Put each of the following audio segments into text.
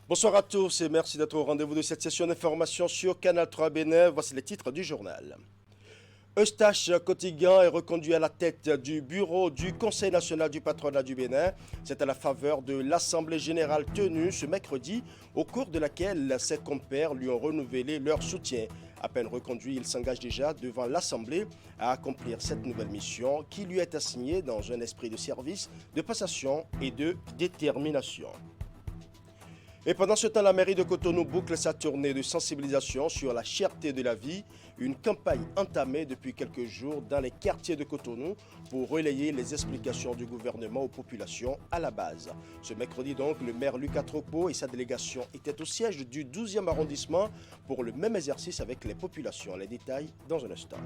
Bonsoir à tous et merci d'être au rendez-vous de cette session d'information sur Canal 3 Bénin. Voici les titres du journal. Eustache Kotigan est reconduit à la tête du bureau du Conseil national du patronat du Bénin. C'est à la faveur de l'Assemblée générale tenue ce mercredi, au cours de laquelle ses compères lui ont renouvelé leur soutien. À peine reconduit, il s'engage déjà devant l'Assemblée à accomplir cette nouvelle mission qui lui est assignée dans un esprit de service, de passation et de détermination. Et pendant ce temps, la mairie de Cotonou boucle sa tournée de sensibilisation sur la cherté de la vie, une campagne entamée depuis quelques jours dans les quartiers de Cotonou pour relayer les explications du gouvernement aux populations à la base. Ce mercredi donc, le maire Lucas Tropo et sa délégation étaient au siège du 12e arrondissement pour le même exercice avec les populations. Les détails dans un instant.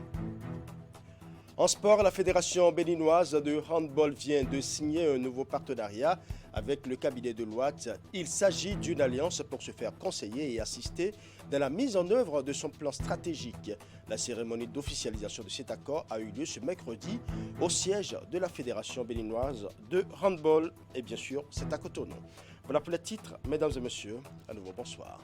En sport, la Fédération béninoise de handball vient de signer un nouveau partenariat avec le cabinet de Deloitte. Il s'agit d'une alliance pour se faire conseiller et assister dans la mise en œuvre de son plan stratégique. La cérémonie d'officialisation de cet accord a eu lieu ce mercredi au siège de la Fédération béninoise de handball. Et bien sûr, c'est à Cotonou. Voilà pour les titres, mesdames et messieurs. À nouveau, bonsoir.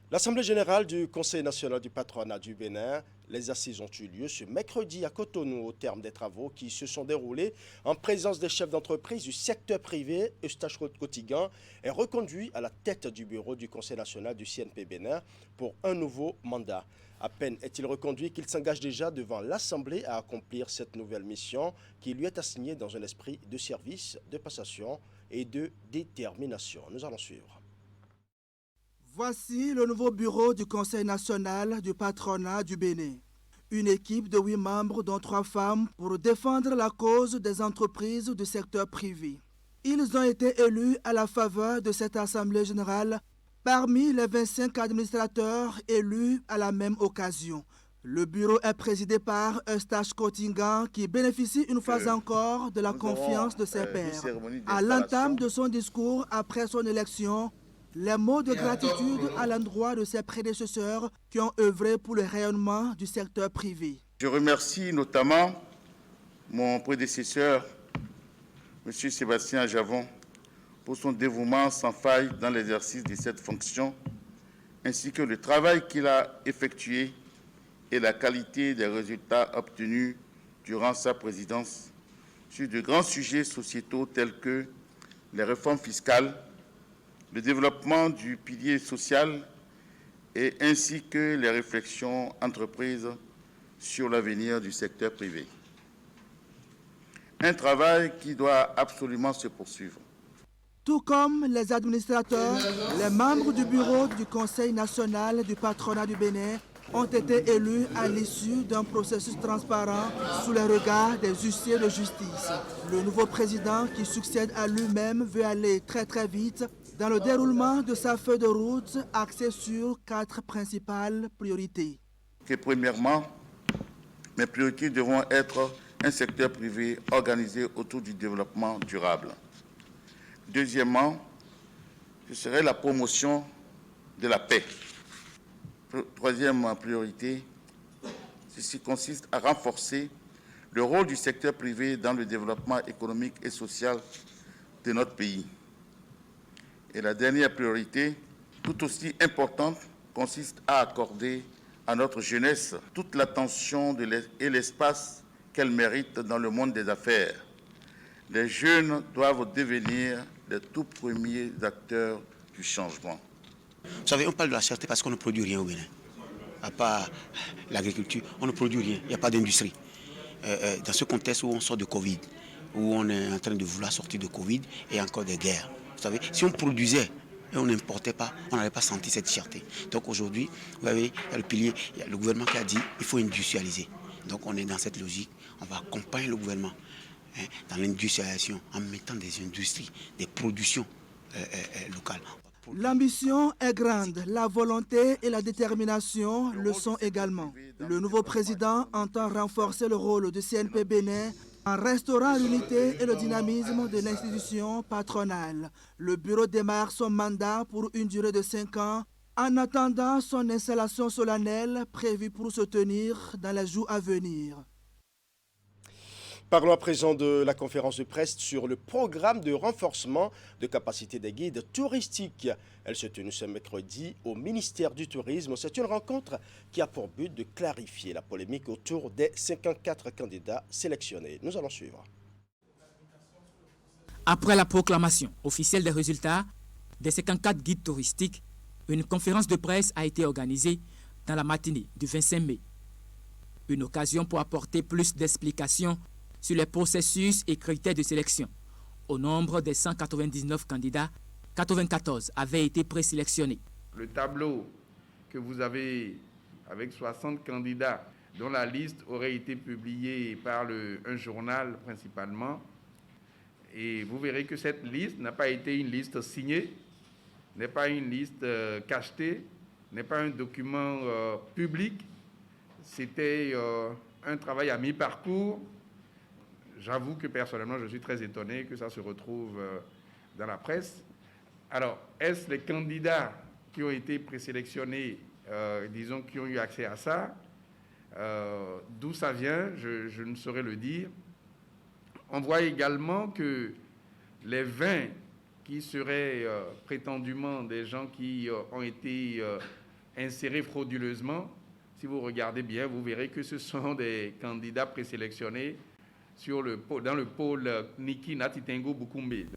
L'Assemblée générale du Conseil national du patronat du Bénin, les assises ont eu lieu ce mercredi à Cotonou au terme des travaux qui se sont déroulés en présence des chefs d'entreprise du secteur privé. Eustache Kotigan est reconduit à la tête du bureau du Conseil national du CNP Bénin pour un nouveau mandat. À peine est-il reconduit qu'il s'engage déjà devant l'Assemblée à accomplir cette nouvelle mission qui lui est assignée dans un esprit de service, de passation et de détermination. Nous allons suivre. Voici le nouveau bureau du Conseil national du patronat du Bénin. Une équipe de 8 membres, dont 3 femmes, pour défendre la cause des entreprises du secteur privé. Ils ont été élus à la faveur de cette Assemblée générale parmi les 25 administrateurs élus à la même occasion. Le bureau est présidé par Eustache Kotigan qui bénéficie une fois encore de la confiance de ses pairs. À l'entame de son discours après son élection, les mots de gratitude à l'endroit de ses prédécesseurs qui ont œuvré pour le rayonnement du secteur privé. Je remercie notamment mon prédécesseur, M. Sébastien Javon, pour son dévouement sans faille dans l'exercice de cette fonction, ainsi que le travail qu'il a effectué et la qualité des résultats obtenus durant sa présidence sur de grands sujets sociétaux tels que les réformes fiscales, le développement du pilier social et ainsi que les réflexions entreprises sur l'avenir du secteur privé. Un travail qui doit absolument se poursuivre. Tout comme les administrateurs, les membres du bureau du Conseil national du patronat du Bénin ont été élus à l'issue d'un processus transparent sous les regards des huissiers de justice. Le nouveau président qui succède à lui-même veut aller très vite dans le déroulement de sa feuille de route axée sur 4 principales priorités. Premièrement, mes priorités devront être un secteur privé organisé autour du développement durable. Deuxièmement, ce serait la promotion de la paix. Troisième priorité, ceci consiste à renforcer le rôle du secteur privé dans le développement économique et social de notre pays. Et la dernière priorité, tout aussi importante, consiste à accorder à notre jeunesse toute l'attention et l'espace qu'elle mérite dans le monde des affaires. Les jeunes doivent devenir les tout premiers acteurs du changement. Vous savez, on parle de la cherté parce qu'on ne produit rien au Bénin. À part l'agriculture, on ne produit rien, il n'y a pas d'industrie. Dans ce contexte où on sort de Covid, où on est en train de vouloir sortir de Covid et encore des guerres, vous savez, si on produisait et on n'importait pas, on n'aurait pas senti cette cherté. Donc aujourd'hui, vous avez le pilier, il y a le gouvernement qui a dit qu'il faut industrialiser. Donc on est dans cette logique, on va accompagner le gouvernement dans l'industrialisation en mettant des industries, des productions locales. L'ambition est grande, la volonté et la détermination le sont également. Le nouveau président entend renforcer le rôle du CNP Bénin en restaurant l'unité et le dynamisme de l'institution patronale. Le bureau démarre son mandat pour une durée de 5 ans en attendant son installation solennelle prévue pour se tenir dans les jours à venir. Parlons à présent de la conférence de presse sur le programme de renforcement de capacité des guides touristiques. Elle s'est tenue ce mercredi au ministère du Tourisme. C'est une rencontre qui a pour but de clarifier la polémique autour des 54 candidats sélectionnés. Nous allons suivre. Après la proclamation officielle des résultats des 54 guides touristiques, une conférence de presse a été organisée dans la matinée du 25 mai. Une occasion pour apporter plus d'explications sur les processus et critères de sélection. Au nombre des 199 candidats, 94 avaient été présélectionnés. Le tableau que vous avez avec 60 candidats dont la liste aurait été publiée par un journal principalement, et vous verrez que cette liste n'a pas été une liste signée, n'est pas une liste cachetée, n'est pas un document public. C'était un travail à mi-parcours. J'avoue que personnellement, je suis très étonné que ça se retrouve dans la presse. Alors, est-ce les candidats qui ont été présélectionnés, disons, qui ont eu accès à ça? D'où ça vient, je ne saurais le dire. On voit également que les 20 qui seraient prétendument des gens qui ont été insérés frauduleusement, si vous regardez bien, vous verrez que ce sont des candidats présélectionnés dans le pôle Niki Natitengo Bukumbe.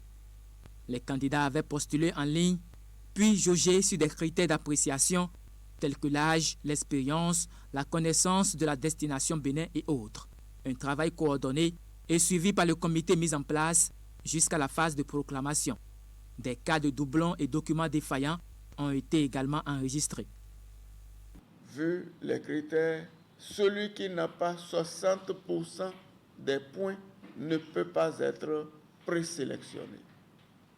Les candidats avaient postulé en ligne, puis jaugé sur des critères d'appréciation tels que l'âge, l'expérience, la connaissance de la destination Bénin et autres. Un travail coordonné et suivi par le comité mis en place jusqu'à la phase de proclamation. Des cas de doublons et documents défaillants ont été également enregistrés. Vu les critères, celui qui n'a pas 60% des points ne peut pas être présélectionné.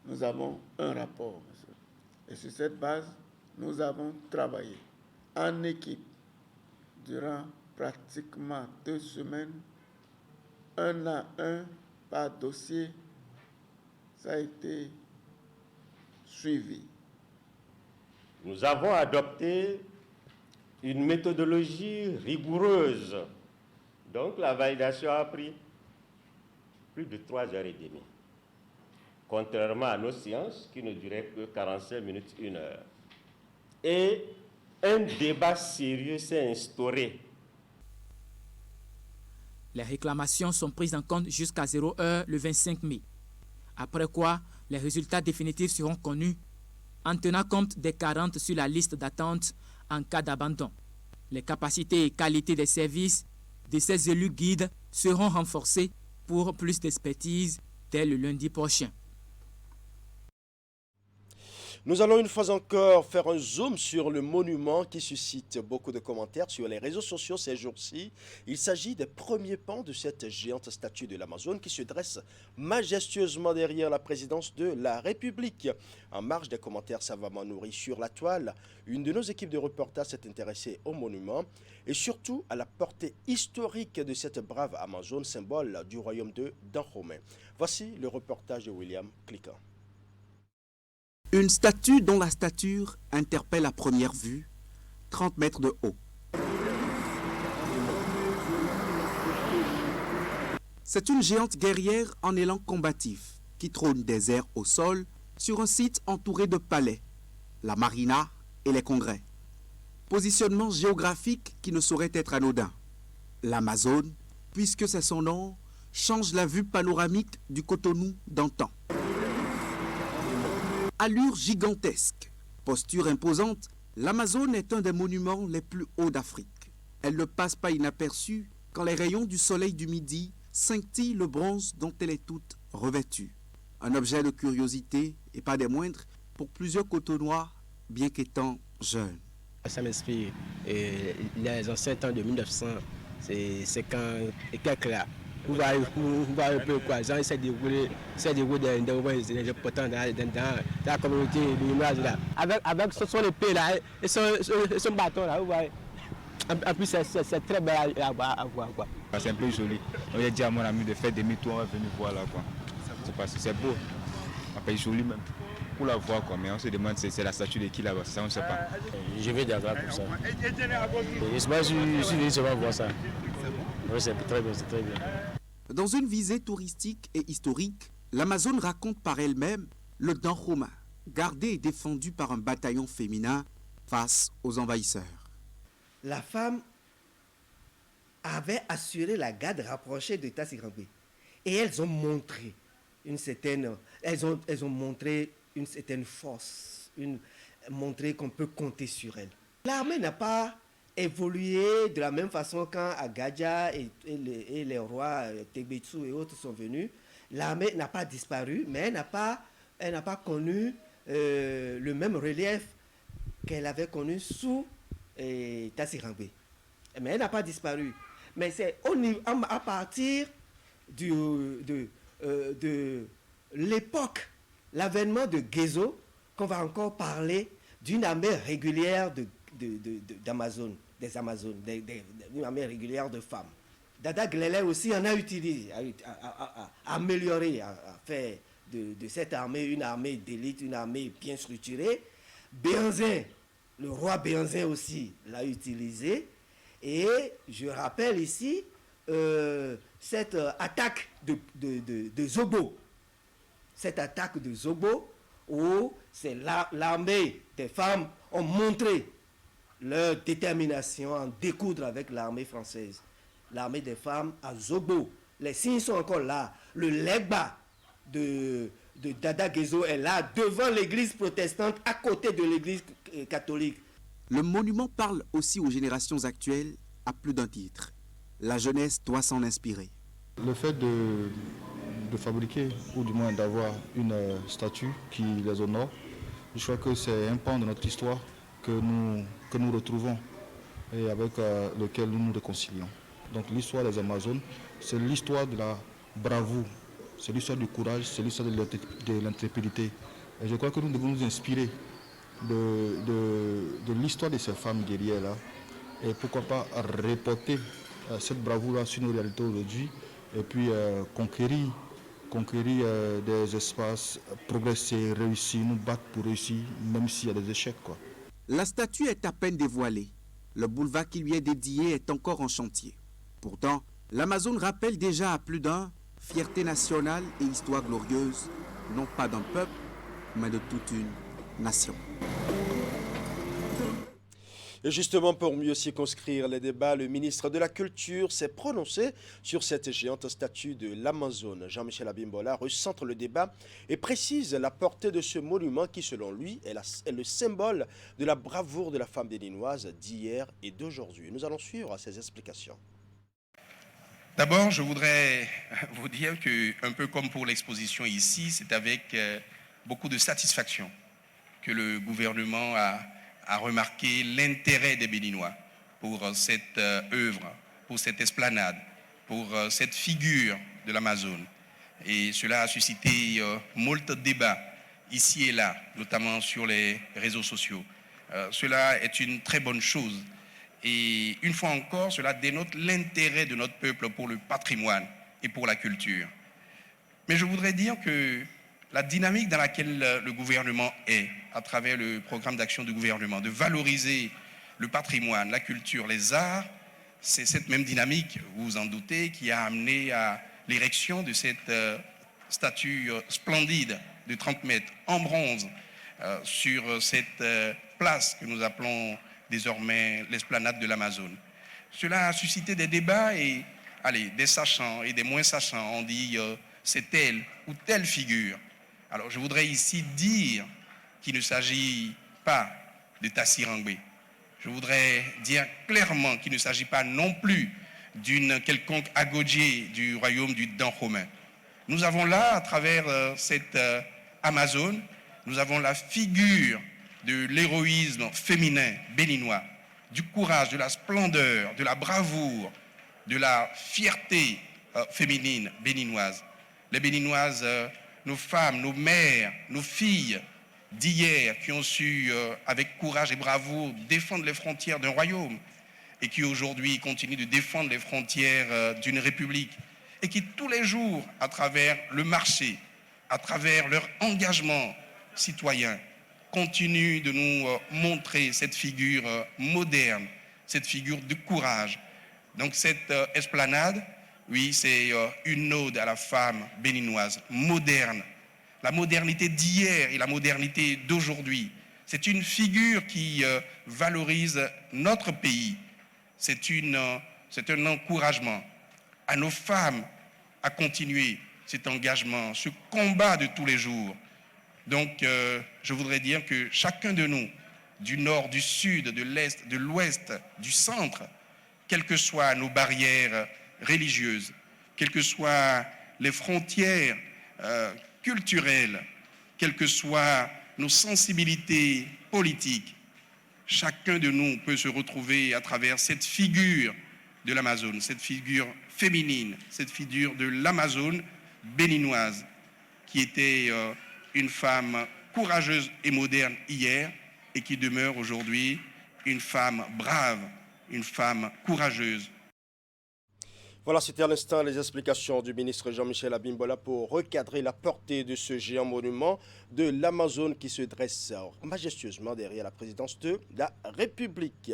Nous avons un rapport, monsieur. Et sur cette base, nous avons travaillé en équipe durant pratiquement 2 semaines, 1 à 1 par dossier. Ça a été suivi. Nous avons adopté une méthodologie rigoureuse. Donc la validation a pris plus de 3h30. Contrairement à nos séances qui ne duraient que 45 minutes, 1 heure. Et un débat sérieux s'est instauré. Les réclamations sont prises en compte jusqu'à 0 heure le 25 mai. Après quoi, les résultats définitifs seront connus en tenant compte des 40 sur la liste d'attente en cas d'abandon. Les capacités et qualités des services de ces élus guides seront renforcées pour plus d'expertise dès le lundi prochain. Nous allons une fois encore faire un zoom sur le monument qui suscite beaucoup de commentaires sur les réseaux sociaux ces jours-ci. Il s'agit des premiers pans de cette géante statue de l'Amazone qui se dresse majestueusement derrière la présidence de la République. En marge des commentaires savamment nourris sur la toile, une de nos équipes de reportage s'est intéressée au monument et surtout à la portée historique de cette brave Amazone, symbole du royaume de Dahomey. Voici le reportage de William Cliquant. Une statue dont la stature interpelle à première vue, 30 mètres de haut. C'est une géante guerrière en élan combatif qui trône des airs au sol sur un site entouré de palais, la marina et les congrès. Positionnement géographique qui ne saurait être anodin. L'Amazone, puisque c'est son nom, change la vue panoramique du Cotonou d'antan. Allure gigantesque, posture imposante, l'Amazone est un des monuments les plus hauts d'Afrique. Elle ne passe pas inaperçue quand les rayons du soleil du midi scintillent le bronze dont elle est toute revêtue. Un objet de curiosité, et pas des moindres, pour plusieurs Cotonois, bien qu'étant jeunes. Ça m'inspire. Les anciens temps de 1900, c'est quand quelques là. Vous voyez un peu quoi, les gens essaient de rouler des potents dans la communauté de l'image là. Avec son épée là, et son bâton là, vous voyez. En plus, c'est très belle à voir quoi. C'est un peu joli. On a dit à mon ami de faire demi-tour, on va venir voir là quoi. C'est parce que c'est beau. On peut joli même. Pour la voir quoi, mais on se demande c'est la statue de qui là-bas, ça on ne sait pas. Je vais d'Agra pour ça. Je suis venu seulement voir ça. Oui, c'est très bien, c'est très bien. Dans une visée touristique et historique, l'Amazone raconte par elle-même le Dahomey, gardé et défendu par un bataillon féminin face aux envahisseurs. La femme avait assuré la garde rapprochée de Tassirangbe. Et elles ont montré une certaine force, montré qu'on peut compter sur elles. L'armée n'a pas évolué de la même façon quand Agadja et les rois Tegbetsu et autres sont venus. L'armée n'a pas disparu, mais elle n'a pas connu le même relief qu'elle avait connu sous Tassirangbe. Mais elle n'a pas disparu. Mais c'est à partir de l'époque, l'avènement de Gezo, qu'on va encore parler d'une armée régulière d'Amazon, des Amazones, d'une armée régulière de femmes. Dada Glele aussi en a utilisé, a amélioré, a fait de cette armée une armée d'élite, une armée bien structurée. Béhanzin, le roi Béhanzin aussi l'a utilisé. Et je rappelle ici cette attaque de Zobo. Cette attaque de Zobo où c'est l'armée des femmes ont montré leur détermination à en découdre avec l'armée française. L'armée des femmes à Zobo. Les signes sont encore là. Le legba de Dada Gezo est là, devant l'église protestante, à côté de l'église catholique. Le monument parle aussi aux générations actuelles à plus d'un titre. La jeunesse doit s'en inspirer. Le fait de fabriquer, ou du moins d'avoir une statue qui les honore, je crois que c'est un pan de notre histoire que nous retrouvons et avec lequel nous nous réconcilions. Donc l'histoire des Amazones, c'est l'histoire de la bravoure, c'est l'histoire du courage, c'est l'histoire de l'intrépidité. Et je crois que nous devons nous inspirer de l'histoire de ces femmes guerrières-là et pourquoi pas reporter cette bravoure-là sur nos réalités aujourd'hui et puis conquérir des espaces, progresser, réussir, nous battre pour réussir, même s'il y a des échecs, quoi. La statue est à peine dévoilée. Le boulevard qui lui est dédié est encore en chantier. Pourtant, l'Amazone rappelle déjà à plus d'un fierté nationale et histoire glorieuse, non pas d'un peuple, mais de toute une nation. Et justement, pour mieux circonscrire les débats, le ministre de la Culture s'est prononcé sur cette géante statue de l'Amazone. Jean-Michel Abimbola recentre le débat et précise la portée de ce monument qui, selon lui, est le symbole de la bravoure de la femme béninoise d'hier et d'aujourd'hui. Nous allons suivre ses explications. D'abord, je voudrais vous dire que, un peu comme pour l'exposition ici, c'est avec beaucoup de satisfaction que le gouvernement a remarqué l'intérêt des Béninois pour cette œuvre, pour cette esplanade, pour cette figure de l'Amazone. Et cela a suscité moult débats ici et là, notamment sur les réseaux sociaux. Cela est une très bonne chose. Et une fois encore, cela dénote l'intérêt de notre peuple pour le patrimoine et pour la culture. Mais je voudrais dire que la dynamique dans laquelle le gouvernement est, à travers le programme d'action du gouvernement, de valoriser le patrimoine, la culture, les arts, c'est cette même dynamique, vous vous en doutez, qui a amené à l'érection de cette statue splendide de 30 mètres en bronze sur cette place que nous appelons désormais l'esplanade de l'Amazone. Cela a suscité des débats et, des sachants et des moins sachants ont dit c'est telle ou telle figure. Alors je voudrais ici dire qu'il ne s'agit pas de Tassirangbe. Je voudrais dire clairement qu'il ne s'agit pas non plus d'une quelconque agodjé du royaume du Dahomey. Nous avons là, à travers cette Amazone, nous avons la figure de l'héroïsme féminin béninois, du courage, de la splendeur, de la bravoure, de la fierté féminine béninoise. Les Béninoises, nos femmes, nos mères, nos filles d'hier qui ont su, avec courage et bravoure, défendre les frontières d'un royaume et qui aujourd'hui continuent de défendre les frontières d'une république et qui tous les jours, à travers le marché, à travers leur engagement citoyen, continuent de nous montrer cette figure moderne, cette figure de courage. Donc cette esplanade Oui, c'est une ode à la femme béninoise, moderne. La modernité d'hier et la modernité d'aujourd'hui. C'est une figure qui valorise notre pays. C'est un encouragement à nos femmes à continuer cet engagement, ce combat de tous les jours. Donc, je voudrais dire que chacun de nous, du nord, du sud, de l'est, de l'ouest, du centre, quelles que soient nos barrières religieuses, quelles que soient les frontières culturelles, quelles que soient nos sensibilités politiques, chacun de nous peut se retrouver à travers cette figure de l'Amazone, cette figure féminine, cette figure de l'Amazone béninoise, qui était une femme courageuse et moderne hier et qui demeure aujourd'hui une femme brave, une femme courageuse. Voilà, c'était à l'instant les explications du ministre Jean-Michel Abimbola pour recadrer la portée de ce géant monument de l'Amazone qui se dresse majestueusement derrière la présidence de la République.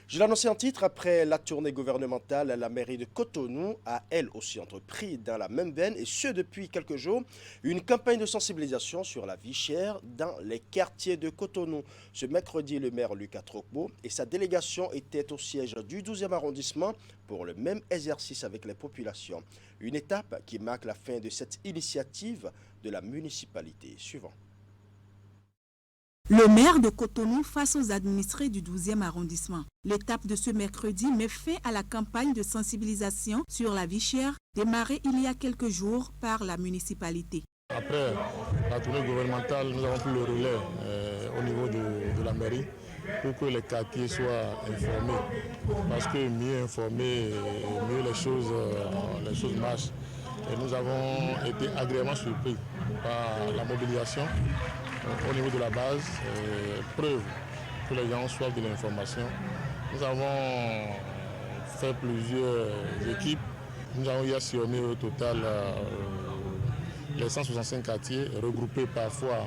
Je l'annonçais en titre, après la tournée gouvernementale, la mairie de Cotonou a elle aussi entrepris dans la même veine, et ce depuis quelques jours, une campagne de sensibilisation sur la vie chère dans les quartiers de Cotonou. Ce mercredi, le maire Lucas Trokbo et sa délégation étaient au siège du 12e arrondissement pour le même exercice avec les populations. Une étape qui marque la fin de cette initiative de la municipalité. Suivant. Le maire de Cotonou face aux administrés du 12e arrondissement. L'étape de ce mercredi met fin à la campagne de sensibilisation sur la vie chère démarrée il y a quelques jours par la municipalité. Après la tournée gouvernementale, nous avons pris le relais au niveau de la mairie pour que les quartiers soient informés. Parce que mieux informés, mieux les choses marchent. Et nous avons été agréablement surpris par la mobilisation au niveau de la base, preuve que les gens soient de l'information. Nous avons fait plusieurs équipes. Nous avons eu sillonné au total les 165 quartiers, regroupés parfois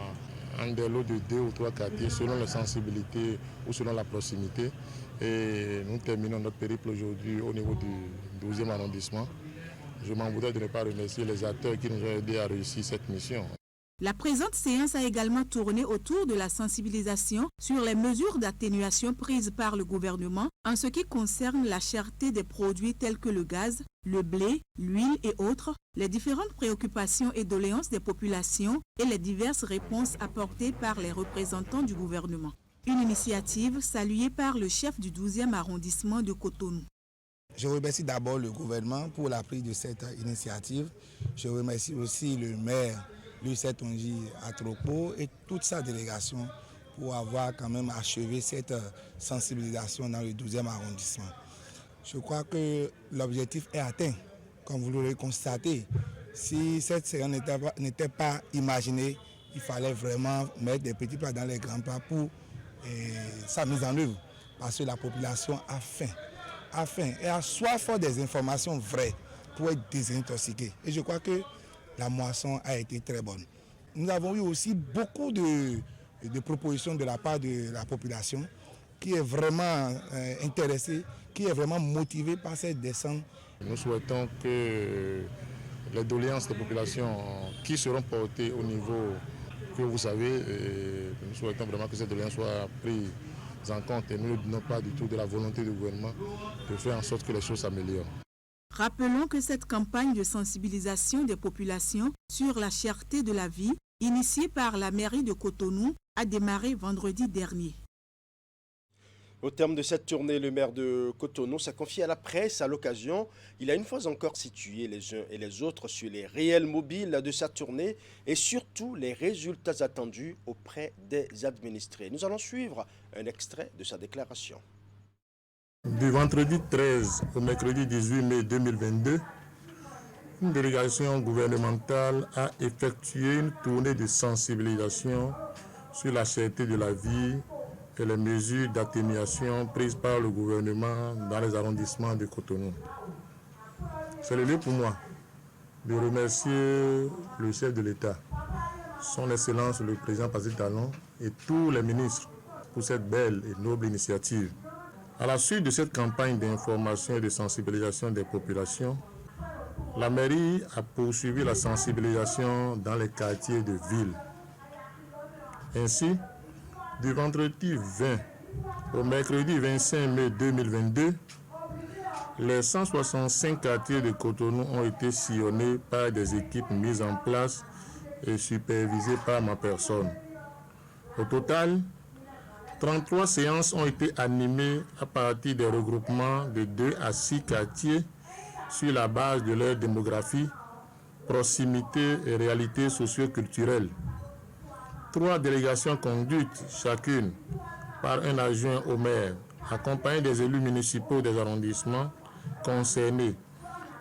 en des lots de 2 ou 3 quartiers selon les sensibilités ou selon la proximité. Et nous terminons notre périple aujourd'hui au niveau du 12e arrondissement. Je m'en voudrais de ne pas remercier les acteurs qui nous ont aidés à réussir cette mission. La présente séance a également tourné autour de la sensibilisation sur les mesures d'atténuation prises par le gouvernement en ce qui concerne la cherté des produits tels que le gaz, le blé, l'huile et autres, les différentes préoccupations et doléances des populations et les diverses réponses apportées par les représentants du gouvernement. Une initiative saluée par le chef du 12e arrondissement de Cotonou. Je remercie d'abord le gouvernement pour la prise de cette initiative. Je remercie aussi le maire Lucas Trokbo et toute sa délégation pour avoir quand même achevé cette sensibilisation dans le 12e arrondissement. Je crois que l'objectif est atteint, comme vous l'aurez constaté. Si cette séance n'était pas imaginée, il fallait vraiment mettre des petits plats dans les grands plats pour sa mise en œuvre, parce que la population a faim et a soif des informations vraies pour être désintoxiquée. Et je crois que la moisson a été très bonne. Nous avons eu aussi beaucoup de propositions de la part de la population qui est vraiment intéressée, qui est vraiment motivée par cette descente. Nous souhaitons que les doléances des populations qui seront portées au niveau que vous savez, nous souhaitons vraiment que ces doléances soient prises en compte et nous ne donnons pas du tout de la volonté du gouvernement de faire en sorte que les choses s'améliorent. Rappelons que cette campagne de sensibilisation des populations sur la cherté de la vie, initiée par la mairie de Cotonou, a démarré vendredi dernier. Au terme de cette tournée, le maire de Cotonou s'est confié à la presse à l'occasion. Il a une fois encore situé les uns et les autres sur les réels mobiles de sa tournée et surtout les résultats attendus auprès des administrés. Nous allons suivre un extrait de sa déclaration. Du vendredi 13 au mercredi 18 mai 2022, une délégation gouvernementale a effectué une tournée de sensibilisation sur la cherté de la vie et les mesures d'atténuation prises par le gouvernement dans les arrondissements de Cotonou. C'est le lieu pour moi de remercier le chef de l'État, son Excellence le président Patrice Talon et tous les ministres pour cette belle et noble initiative. À la suite de cette campagne d'information et de sensibilisation des populations, La mairie a poursuivi la sensibilisation dans les quartiers de ville. Ainsi, du vendredi 20 au mercredi 25 mai 2022, les 165 quartiers de Cotonou ont été sillonnés par des équipes mises en place et supervisées par ma personne. Au total, 33 séances ont été animées à partir des regroupements de 2 à 6 quartiers sur la base de leur démographie, proximité et réalité socio-culturelle. 3 délégations conduites chacune par un adjoint au maire, accompagné des élus municipaux des arrondissements concernés,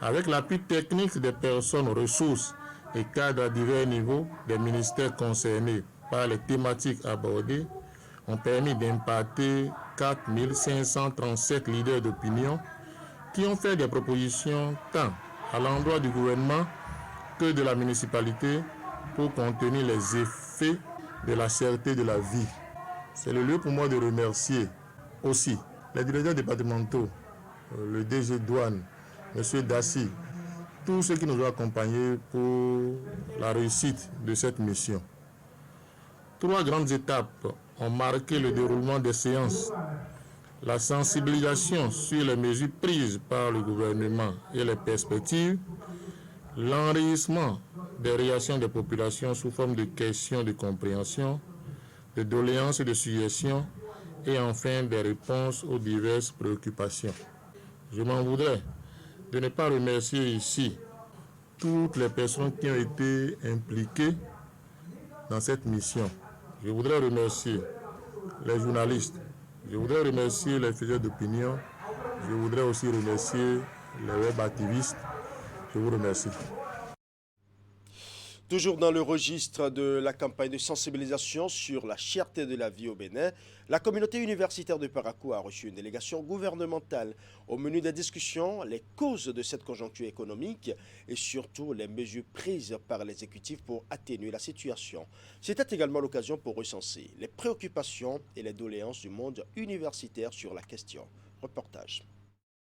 avec l'appui technique des personnes ressources et cadres à divers niveaux des ministères concernés par les thématiques abordées, ont permis d'impacter 4 537 leaders d'opinion qui ont fait des propositions tant à l'endroit du gouvernement que de la municipalité pour contenir les effets de la cherté de la vie. C'est le lieu pour moi de remercier aussi les directeurs départementaux, le DG Douane, M. Dassi, tous ceux qui nous ont accompagnés pour la réussite de cette mission. 3 grandes étapes ont marqué le déroulement des séances. La sensibilisation sur les mesures prises par le gouvernement et les perspectives, l'enregistrement des réactions des populations sous forme de questions de compréhension, de doléances et de suggestions, et enfin des réponses aux diverses préoccupations. Je m'en voudrais de ne pas remercier ici toutes les personnes qui ont été impliquées dans cette mission. Je voudrais remercier les journalistes, je voudrais remercier les faiseurs d'opinion, je voudrais aussi remercier les web activistes. Je vous remercie. Toujours dans le registre de la campagne de sensibilisation sur la cherté de la vie au Bénin, la communauté universitaire de Parakou a reçu une délégation gouvernementale. Au menu des discussions, les causes de cette conjoncture économique et surtout les mesures prises par l'exécutif pour atténuer la situation. C'était également l'occasion pour recenser les préoccupations et les doléances du monde universitaire sur la question. Reportage.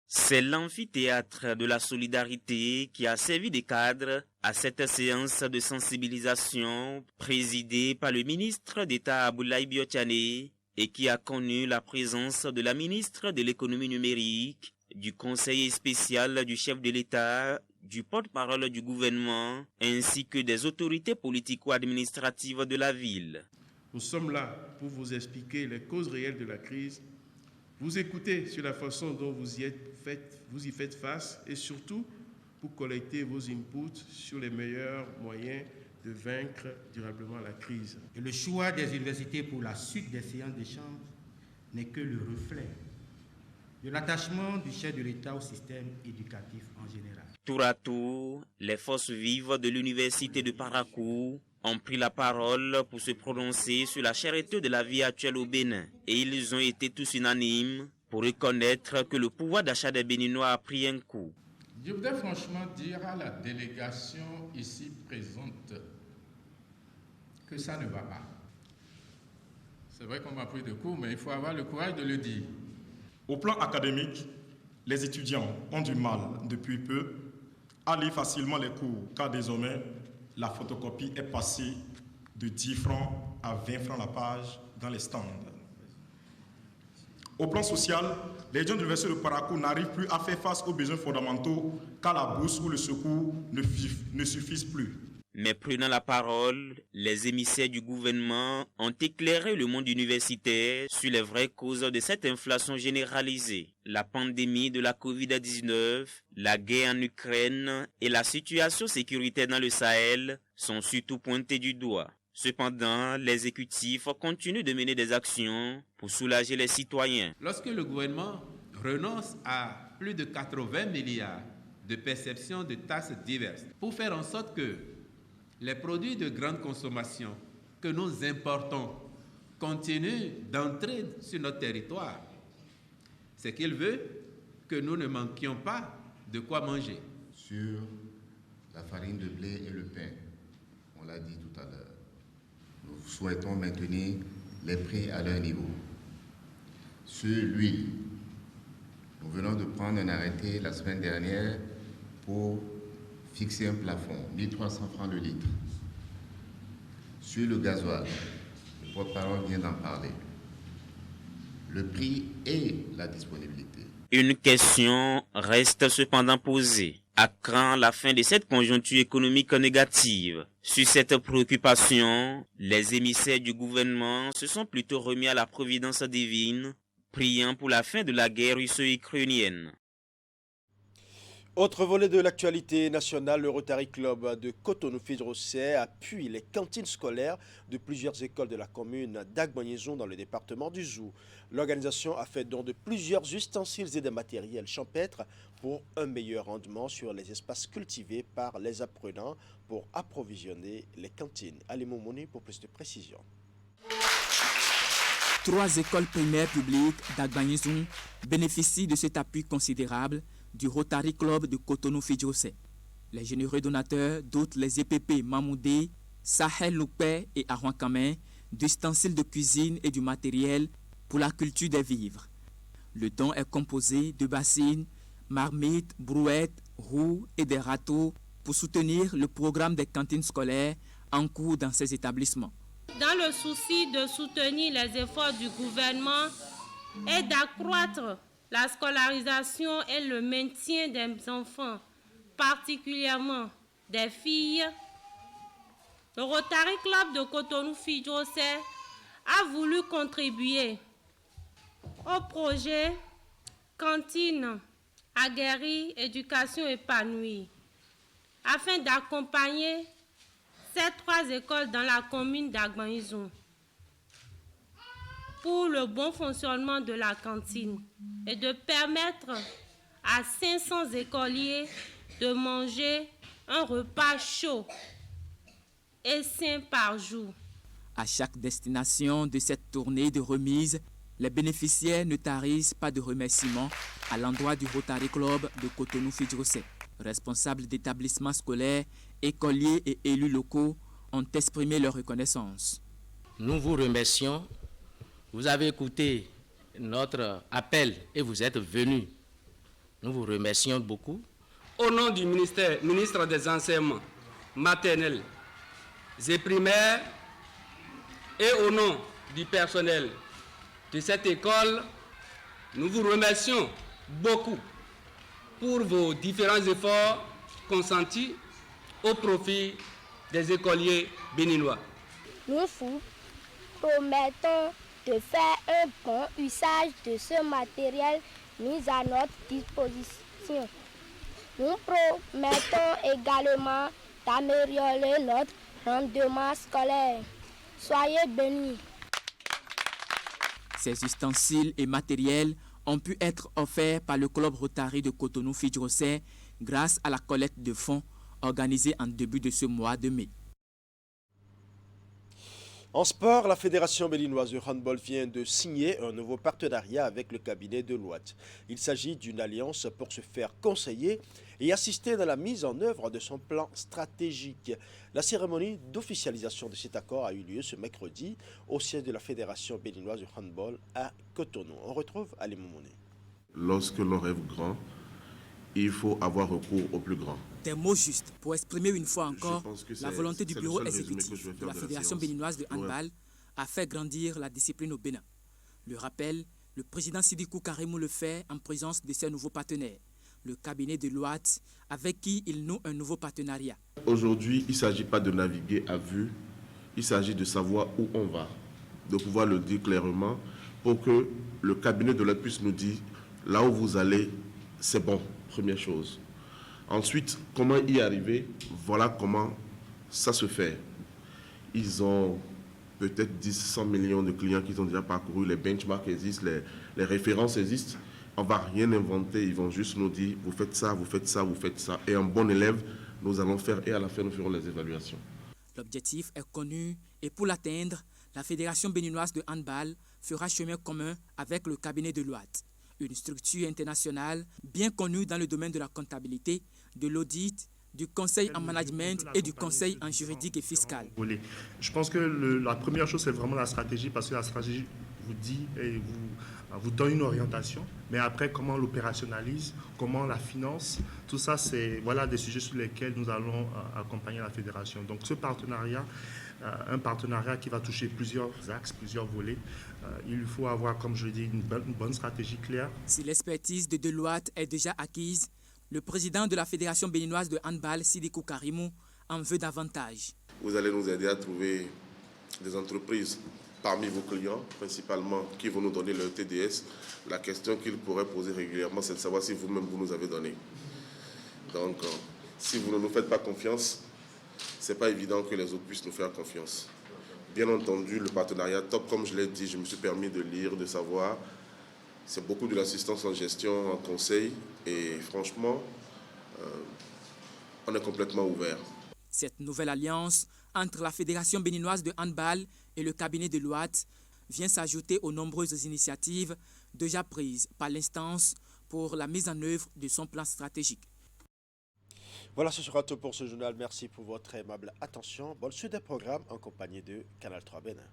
C'est l'amphithéâtre de la solidarité qui a servi de cadre à cette séance de sensibilisation présidée par le ministre d'État Aboulaye Biotiane et qui a connu la présence de la ministre de l'économie numérique, du conseiller spécial du chef de l'État, du porte-parole du gouvernement ainsi que des autorités politico-administratives de la ville. Nous sommes là pour vous expliquer les causes réelles de la crise, vous écouter sur la façon dont vous y faites face et surtout pour collecter vos inputs sur les meilleurs moyens de vaincre durablement la crise. Et le choix des universités pour la suite des séances d'échange n'est que le reflet de l'attachement du chef de l'État au système éducatif en général. Tour à tour, les forces vives de l'université de Parakou ont pris la parole pour se prononcer sur la cherté de la vie actuelle au Bénin. Et ils ont été tous unanimes pour reconnaître que le pouvoir d'achat des Béninois a pris un coup. Je voudrais franchement dire à la délégation ici présente que ça ne va pas. C'est vrai qu'on m'a pris de cours, mais il faut avoir le courage de le dire. Au plan académique, les étudiants ont du mal depuis peu à lire facilement les cours, car désormais, la photocopie est passée de 10 francs à 20 francs la page dans les stands. Au plan social, les étudiants de l'Université de Parakou n'arrivent plus à faire face aux besoins fondamentaux car la bourse ou le secours ne suffisent plus. Mais prenant la parole, les émissaires du gouvernement ont éclairé le monde universitaire sur les vraies causes de cette inflation généralisée. La pandémie de la Covid-19, la guerre en Ukraine et la situation sécuritaire dans le Sahel sont surtout pointés du doigt. Cependant, l'exécutif continue de mener des actions pour soulager les citoyens. Lorsque le gouvernement renonce à plus de 80 milliards de perceptions de taxes diverses pour faire en sorte que les produits de grande consommation que nous importons continuent d'entrer sur notre territoire, c'est qu'il veut que nous ne manquions pas de quoi manger. Sur la farine de blé et le pain, on l'a dit tout à l'heure, nous souhaitons maintenir les prix à leur niveau. Sur l'huile, nous venons de prendre un arrêté la semaine dernière pour fixer un plafond, 1300 francs le litre. Sur le gasoil, le porte-parole vient d'en parler. Le prix et la disponibilité. Une question reste cependant posée. À quand la fin de cette conjoncture économique négative? Sur cette préoccupation, les émissaires du gouvernement se sont plutôt remis à la providence divine, priant pour la fin de la guerre russo-ukrainienne. Autre volet de l'actualité nationale, le Rotary Club de Cotonou-Fidrosset appuie les cantines scolaires de plusieurs écoles de la commune d'Agbanizon dans le département du Zou. L'organisation a fait don de plusieurs ustensiles et des matériels champêtres pour un meilleur rendement sur les espaces cultivés par les apprenants pour approvisionner les cantines. Ali Moumouni pour plus de précisions. 3 écoles primaires publiques d'Agbanizon bénéficient de cet appui considérable du Rotary Club de Cotonou-Fidrosset. Les généreux donateurs dotent les EPP Mamoudé, Sahel Loupé et Arwankamen d'ustensiles de cuisine et du matériel pour la culture des vivres. Le don est composé de bassines, marmites, brouettes, roues et des râteaux pour soutenir le programme des cantines scolaires en cours dans ces établissements. Dans le souci de soutenir les efforts du gouvernement et d'accroître la scolarisation et le maintien des enfants, particulièrement des filles, le Rotary Club de Cotonou-Fidrosset a voulu contribuer au projet Cantine aguerrie, éducation épanouie, afin d'accompagner ces 3 écoles dans la commune d'Agbanizon pour le bon fonctionnement de la cantine et de permettre à 500 écoliers de manger un repas chaud et sain par jour. À chaque destination de cette tournée de remise, les bénéficiaires ne tarissent pas de remerciements à l'endroit du Rotary Club de Cotonou-Fidrosset. Responsables d'établissements scolaires, écoliers et élus locaux ont exprimé leur reconnaissance. Nous vous remercions. Vous avez écouté notre appel et vous êtes venus. Nous vous remercions beaucoup. Au nom du ministre des Enseignements maternels et primaires et au nom du personnel de cette école, nous vous remercions beaucoup pour vos différents efforts consentis au profit des écoliers béninois. Nous vous promettons de faire un bon usage de ce matériel mis à notre disposition. Nous promettons également d'améliorer notre rendement scolaire. Soyez bénis. Ces ustensiles et matériels ont pu être offerts par le club Rotary de Cotonou-Fidrosset grâce à la collecte de fonds organisée en début de ce mois de mai. En sport, la Fédération béninoise de handball vient de signer un nouveau partenariat avec le cabinet de Deloitte. Il s'agit d'une alliance pour se faire conseiller et assister dans la mise en œuvre de son plan stratégique. La cérémonie d'officialisation de cet accord a eu lieu ce mercredi au siège de la Fédération béninoise de handball à Cotonou. On retrouve Ali Moumouni. Lorsque l'on rêve grand, il faut avoir recours au plus grand. Des mots justes pour exprimer une fois encore la volonté du bureau exécutif de la Fédération béninoise de handball à faire grandir la discipline au Bénin. Le rappel, le président Sidikou Karimou le fait en présence de ses nouveaux partenaires, le cabinet de Deloitte, avec qui il noue un nouveau partenariat. Aujourd'hui, il ne s'agit pas de naviguer à vue, il s'agit de savoir où on va, de pouvoir le dire clairement pour que le cabinet de Deloitte puisse nous dire là où vous allez, c'est bon, première chose. Ensuite, comment y arriver? Voilà comment ça se fait. Ils ont peut-être 100 millions de clients qui ont déjà parcouru, les benchmarks existent, les références existent. On ne va rien inventer, ils vont juste nous dire, vous faites ça, vous faites ça, vous faites ça. Et un bon élève, nous allons faire, et à la fin, nous ferons les évaluations. L'objectif est connu et pour l'atteindre, la Fédération béninoise de handball fera chemin commun avec le cabinet de Deloitte, une structure internationale bien connue dans le domaine de la comptabilité, de l'audit, du conseil en management et du conseil en juridique et fiscal. Je pense que la première chose, c'est vraiment la stratégie, parce que la stratégie vous dit et vous donne une orientation, mais après, comment on l'opérationnalise, comment on la finance, tout ça, c'est voilà, des sujets sur lesquels nous allons accompagner la fédération. Donc ce partenariat, un partenariat qui va toucher plusieurs axes, plusieurs volets, il faut avoir, comme je l'ai dit, une bonne stratégie claire. Si l'expertise de Deloitte est déjà acquise, le président de la Fédération béninoise de handball, Sidikou Karimou, en veut davantage. Vous allez nous aider à trouver des entreprises parmi vos clients, principalement, qui vont nous donner leur TDS. La question qu'ils pourraient poser régulièrement, c'est de savoir si vous-même vous nous avez donné. Donc, si vous ne nous faites pas confiance, ce n'est pas évident que les autres puissent nous faire confiance. Bien entendu, le partenariat top, comme je l'ai dit, je me suis permis de lire, de savoir. C'est beaucoup de l'assistance en gestion, en conseil. Et franchement, on est complètement ouvert. Cette nouvelle alliance entre la Fédération béninoise de handball et le cabinet de Deloitte vient s'ajouter aux nombreuses initiatives déjà prises par l'instance pour la mise en œuvre de son plan stratégique. Voilà, ce sera tout pour ce journal. Merci pour votre aimable attention. Bonne suite des programmes en compagnie de Canal 3 Bénin.